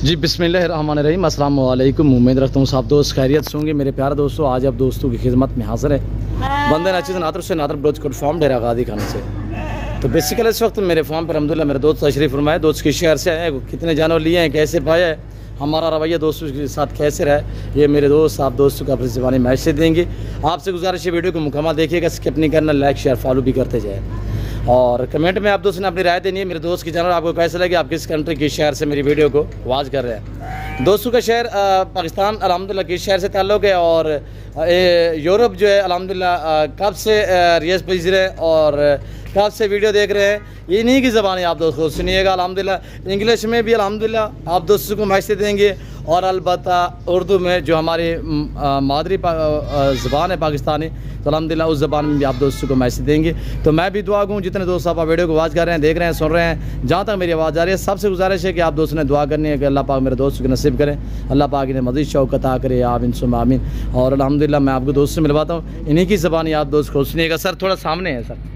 जी बिस्मिल्लाहिर्रहमानिर्रहीम, अस्सलाम वालेकुम। उम्मीद रखता हूँ सब दोस्त खैरियत से होंगे। मेरे प्यारे दोस्तों, आज आप दोस्तों की खिदमत में हाजिर है बंदे नाचिज़ नातर से नातर ब्रोच कोट फॉर्म डेरा गादी खाने से। तो बेसिकली इस वक्त मेरे फॉर्म पर अल्हम्दुलिल्लाह मेरे दोस्त तशरीफ़ फरमाए। दोस्त किस शहर से आए, कितने जानवर लिए हैं, कैसे पाया है, हमारा रवैया दोस्तों के साथ कैसे रहा, ये मेरे दोस्त आप दोस्तों को अपनी ज़बानी मैसेज देंगे। आपसे गुजारिश है वीडियो को मुकम्मल देखिएगा, स्किप नहीं करना, लाइक शेयर फॉलो भी करते जाए और कमेंट में आप दोस्तों ने अपनी राय देनी है। मेरे दोस्त की जानवर आपको कैसे लगे, आप किस कंट्री किस शहर से मेरी वीडियो को वाच कर रहे हैं। दोस्तों का शहर पाकिस्तान अल्हम्दुलिल्लाह किस शहर से ताल्लुक़ है और यूरोप जो है अल्हम्दुलिल्लाह कब से रियाज भेज रहे हैं और कब से वीडियो देख रहे हैं, इन्हीं की ज़बान आप दोस्त को सुनिएगा। अल्हम्दुलिल्लाह इंग्लिश में भी अल्हम्दुलिल्लाह आप दोस्तों को मैसेज देंगे और अलबत्ता उर्दू में जो हमारी मादरी ज़बान है पाकिस्तानी, तो अल्हम्दुलिल्लाह उस ज़बान में भी आप दोस्तों को मैसेज देंगे। तो मैं भी दुआ करूँ जितने दोस्त आप वीडियो को वाच कर रहे हैं, देख रहे हैं, सुन रहे हैं, जहाँ तक मेरी आवाज़ आ रही है, सबसे गुजारिश है कि आप दोस्तों ने दुआ करनी है कि अल्लाह पाक मेरे दोस्तों को नसीब करें, अल्लाह पाक इन्हें मज़ीद शौक़ अता करे, आमीन सुम्मा आमीन। और अल्हम्दुलिल्लाह मैं आपको दोस्त से मिलवाता हूँ, इन्हीं की ज़बानी आप दोस्त को सुनिएगा। सर थोड़ा सामने है सर,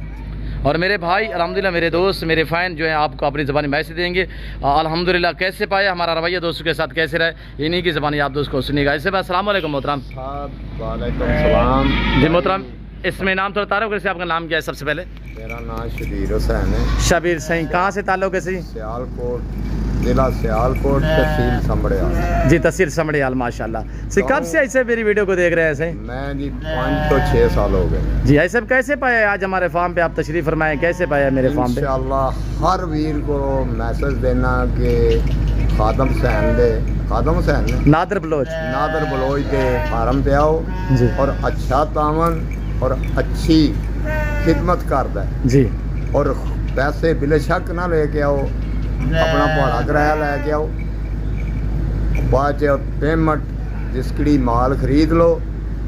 और मेरे भाई अल्हम्दुलिल्लाह मेरे दोस्त मेरे फ़ैन जो है आपको अपनी ज़बानी मैसेज देंगे अल्हम्दुलिल्लाह कैसे पाया, हमारा रवैया दोस्तों के साथ कैसे रहे, इन्हीं की ज़बानी आप दोस्त को सुनिएगा। इससे बाद अस्सलाम वालेकुम मोहतरम। वालेकुम सलाम। जी मोहतरम, इसमें नाम थोड़ा तारुफ कैसे, आपका नाम क्या है सबसे पहले? मेरा नाम शबीर हुसैन है। शबीर सही, कहाँ से ताल्लुक़ है सही? सियालकोट, जिला सियालकोट, तहसील समड़ियाल। जी तहसील समड़ियाल, माशाल्लाह। सी कब से ऐसे मेरी वीडियो को देख रहे हैं ऐसे? मैं जी 5 तो 6 साल हो गए। जी ऐसे कैसे पाए आज हमारे फार्म पे, आप तशरीफ़ फरमाएं, कैसे पाया मेरे फार्म पे? इंशाअल्लाह हर वीर को मैसेज देना कि खादम हुसैन दे, खादम हुसैन नादर बलोच के फार्म पे आओ जी, और अच्छा तावन और अच्छी खिदमत करता है जी, और पैसे बिलशक ना लेके आओ, अपना भाड़ा किराया लेके आओ, बाद पेमेंट जिसकी माल खरीद लो,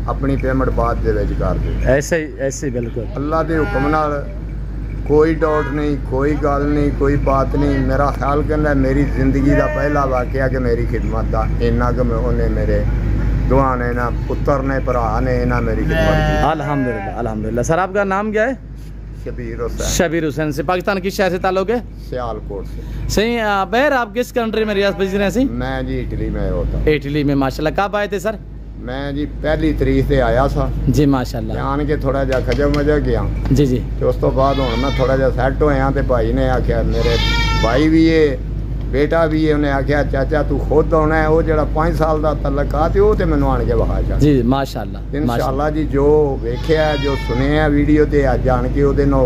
अपनी पेमेंट बाद दे विच कर दो। ऐसे ही बिल्कुल अल्लाह के हुक्म नाल, कोई डाउट नहीं, कोई गल नहीं, कोई बात नहीं। मेरा ख्याल कहना मेरी जिंदगी का पहला वाकया कि मेरी खिदमत का इन्ना कि उन्हें मेरे दुआ ने ना पुत्र ने भरा ने ना मेरी खिदमत की। अल्हम्दुलिल्लाह अल्हम्दुलिल्लाह। सर आपका नाम क्या है? शबीर हुसैन। शबीर हुसैन से पाकिस्तान किस शहर से ताल्लुक़ है? सियालकोट से। सही। बहर आप किस कंट्री में रियाज भेज रहे हैं सही? मैं जी इटली में होता। इटली में, माशाल्लाह। कब आए थे सर? मैं जी 1 तारीख से आया था जी, माशाल्लाह। आन के थोड़ा जा खजब मजब गया जी जी। तो उस तो बाद हुण मैं थोड़ा जा सैट होया तो भाई ने आख्या, मेरे भाई भी है बेटा भी है, उन्हें आख्या चाचा तू खुद आना है, वो जरा 5 साल का तलका थे वो तो मैनू आन के विखा जा। जी माशाल्लाह इंशाअल्लाह जी, जो वेख्या जो सुने वीडियो ते अज आन के ओदे नो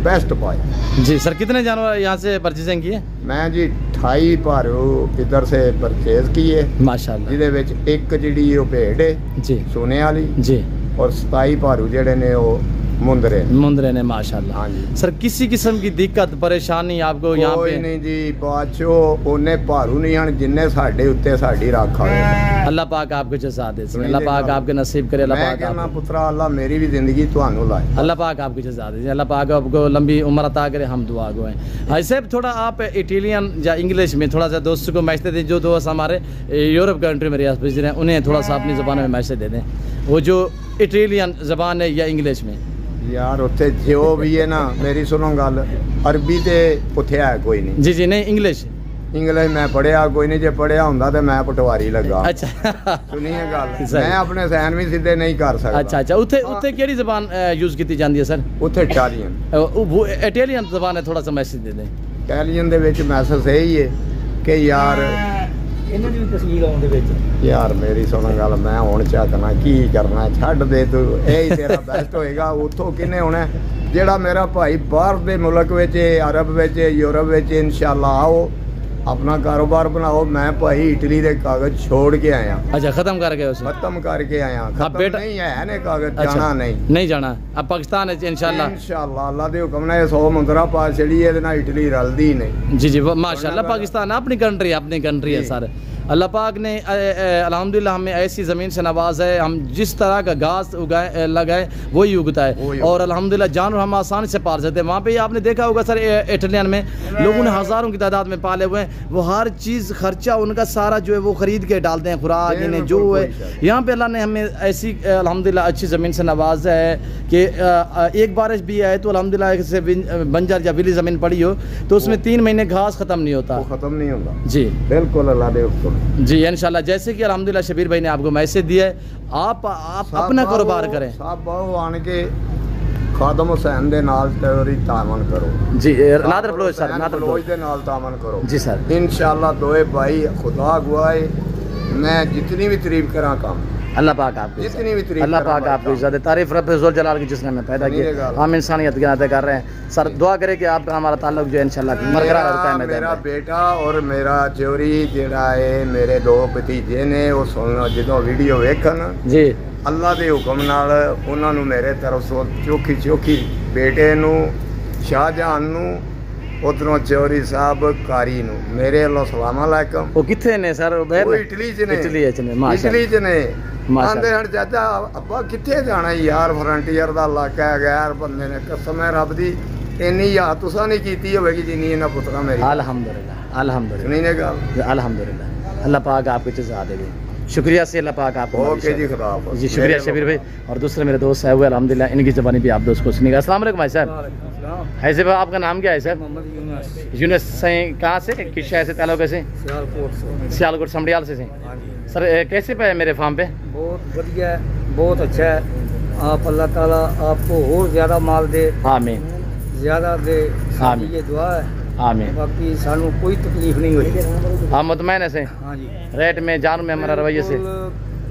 बेस्ट पाए। जी सर, कितने जानवर यहाँ से परचेजिंग किए? मैं जी 28 भारू इधर से परचेज किए माशाल्लाह, जिहदे विच एक जिहड़ी ओ भेड़ है जी सोने वाली जी, और 27 भारू जेडे ने वो मुंदरे ने माशाल्लाह। हाँ जी। सर किसी किस्म की दिक्कत परेशानी आपको यहाँ पे? कोई नहीं जी, बादशो ओने भारू नहीं आन जिन्ने साडे उत्ते साडी राखा है। अल्लाह पाक आपको जज़ा दे, अल्लाह पाक आपके नसीब करे, अल्लाह मैं पाक कहना आपको, पुत्रा अल्लाह मेरी भी जिंदगी तुहानू लाए, अल्लाह पाक आपको जज़ा दे, अल्लाह पाक आपको लंबी उम्र अता करे, हम दुआ गो हैं। ऐसे थोड़ा आप इटालियन या इंग्लिश में थोड़ा सा दोस्तों को मैसेज दें, जो दोस्त हमारे यूरोप कंट्री में रियाज भेज रहे हैं, उन्हें थोड़ा सा अपनी ज़बान में मैसेज दे दें, वो जो इटालियन ज़बान है या इंग्लिश में। यार उत्थे जो भी है ना, मेरी सुनो गल, अरबी ते उत्थे है कोई नहीं। जी जी, नहीं इंग्लिश मैं पढ़िया कोई नहीं, जे पढ़िया हुंदा ते मैं पटवारी लगा। अच्छा सुनिए गल, मैं अपने सहन भी सीधे नहीं कर सकता। अच्छा, उत्थे केड़ी ज़बान यूज़ की जाती है सर? उत्थे इटालियन। इटालियन ज़बान है, थोड़ा सा मैसेज दे दें। इटालियन दे विच मैसेज यही है कि यार इन्हां दी तस्वीर आउण दे विच, यार मेरी सुन गल, मैं हुण झकना की करना, छड्ड दे तू, यही तेरा बेस्ट होएगा। उथों किने होना जेड़ा मेरा भाई बाहर दे मुल्क विच, अरब विच, यूरोप विच, इंशाअल्लाह आओ अपना कारोबार बनाओ। मैं भाई इटली दे कागज छोड़ के आया। अच्छा, खत्म करके आया। खत्म नहीं है ने कागज। अच्छा, जाना नहीं जाना, अब पाकिस्तान है इंशाअल्लाह अल्लाह दे हुक्म ने 100 मुंदरा पास चली है ना, इटली रलदी नहीं। जी जी माशाअल्लाह, पाकिस्तान अपनी कंट्री है सर। اللہ پاک نے الحمدللہ ہمیں ایسی زمین سے نوازا ہے, ہم جس طرح کا گھاس لگائے وہی اگتا ہے, اور الحمدللہ جانور ہم آسانی سے پال سکتے ہیں. وہاں پہ آپ نے دیکھا ہوگا سر اٹلین میں لوگوں نے ہزاروں کی تعداد میں پالے ہوئے ہیں, وہ ہر چیز خرچہ ان کا سارا جو ہے وہ خرید کے ڈالتے ہیں, خوراک انہیں جو ہے. یہاں پہ اللہ نے ہمیں ایسی الحمدللہ اچھی زمین سے نوازا ہے کہ ایک بارش بھی آئے تو الحمدللہ ایسے بنجر یا ویلی زمین پڑی ہو تو اس میں 3 مہینے گھاس ختم نہیں ہوتا, ختم نہیں ہوتا. جی بالکل اللہ دے حکم. جی انشاءاللہ جیسے کہ الحمدللہ شبیر بھائی نے آپ کو میسج دیا ہے, آپ اپنا کاروبار کریں. صاحب باؤ آن کے خادم حسین دے نال تیوری تعاون کرو. جی نادر بلوچ سر, نادر بلوچ دے نال تعاون کرو. جی سر انشاءاللہ دوئے بھائی خدا گواہے میں جتنی بھی تعریف کراں کام, اللہ پاک آپ کو جتنی بھی تعریف اللہ پاک آپ کو عزت تعریف رب ذوالجلال کی جس نے ہمیں پیدا کیا, ہم انسانیت کے ناطے کر رہے ہیں. سر دعا کرے کہ آپ کا ہمارا تعلق جو ہے انشاءاللہ برقرار اور قائم رہے. میرا بیٹا اور میرا چوری جڑا ہے, میرے 2 بھتیجے نے, وہ سن جدوں ویڈیو ویکھن جی اللہ دے حکم نال انہاں نو میرے طرف سو چوکھی بیٹے نو شاہ جہان نو, ادھروں چوری صاحب کاری نو میرے اللہ السلام علیکم. وہ کتنے نے سر؟ وہ اٹلی چ نے. اٹلی چ نے آندے ہن چاچا ابا کتنے جانا یار, فرنٹیئر دا علاقہ ہے, غیر بندے نے قسم ہے رب دی اینی یاد تساں نہیں کیتی ہوے گی جنی انہاں پتراں میری. الحمدللہ الحمدللہ سنی نے گل الحمدللہ. اللہ پاک آپ کو جزا دے. شکریہ سے اللہ پاک آپ کو. اوکے جی خدا حافظ. جی شکریہ شبیر بھائی. اور دوسرے میرے دوست ہے وہ الحمدللہ ان کی زبانی بھی آپ دوست کو سنیے گا. السلام علیکم بھائی صاحب. ایسے بھائی آپ کا نام کیا ہے سر؟ یونس سے. کہاں سے, کس شہر سے تعلق ہے؟ سیالکوٹ سمڑیال سے. سر کیسے پہ ہے میرے فارم پہ؟ بہت بڑھیا ہے, بہت اچھا ہے. آپ اللہ تعالیٰ آپ کو اور زیادہ مال دے, آمین زیادہ دے, آمین. یہ دعا ہے. آمین. باقی سانو کوئی تکلیف نہیں ہوئی. آپ مطمئن ہیں؟ ہاں جی, ریٹ میں, جان میں, ہمارا رویے سے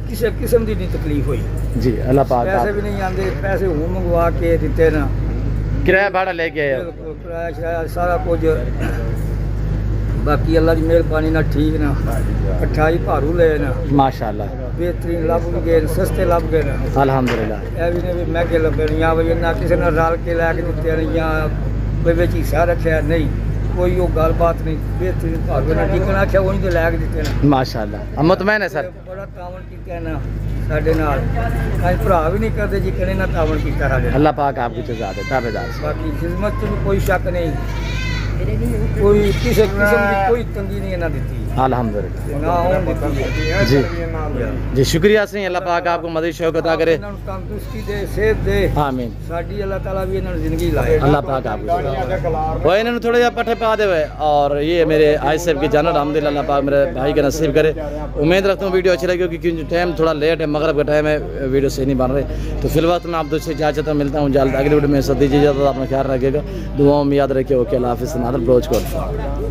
کسی قسم کی نہیں تکلیف ہوئی. جی اللہ پاک. پیسے بھی نہیں آتے, پیسے ہوں منگوا کے دیتے نا, کرایہ بھاڑا لے کے آئے, کرایہ شرایہ سارا کچھ. باقی اللہ کی مہربانی نہ ٹھیک نا, اٹھائی بھارو لے نا, ماشاءاللہ بہترین لب گئے, سستے لب گئے نا الحمدللہ. یہ بھی نہیں مہنگے لبے نہیں, یا بھائی نہ کسی نے رل کے لے کے دیتے ہیں, یا کوئی بچ حصہ رکھا نہیں, کوئی وہ گل بات نہیں. بہترین بھارو نا, جتنا آخیا وہی تو لے کے دیتے ہیں ماشاءاللہ. ہم مطمئن ہے سر. بڑا تعاون کیا ہے نا ساڈے نال, کہیں بھرا بھی نہیں کرتے جی کہنے نہ تعاون کیا ساڈے. اللہ پاک آپ کی جزا دے. تابع دار. باقی خدمت میں کوئی شک نہیں, کوئی کسی قسم کی کوئی تنگی نہیں نہ دیتی الحمدللہ. نہ ہوں دیتی ہے. جی جی شکریہ سے. اللہ پاک آپ کو مزید شوق عطا کرے. انہاں نوں تندرستی دے, صحت دے. آمین. ساڈی اللہ تعالیٰ بھی انہاں نوں زندگی لائے. اللہ پاک آپ کو وہ انہوں نے تھوڑا جہا پٹھے پا دے ہوئے. اور یہ میرے آئی صاحب کی جانب الحمدللہ اللہ پاک میرے بھائی کا نصیب کرے. امید رکھتا ہوں ویڈیو اچھی لگی ہوگی, کیونکہ ٹائم تھوڑا لیٹ ہے, مغرب کا ٹائم ہے, ویڈیو صحیح نہیں بن رہے. تو فی الوقت میں آپ دوست سے اجازت ملتا ہوں جلد. اگلی ویڈیو میں سب دیجیے اجازت, اپنا خیال رکھیے گا, دعاؤں میں یاد رکھیے. اوکے اللہ حافظ. نادر بلوچ کو.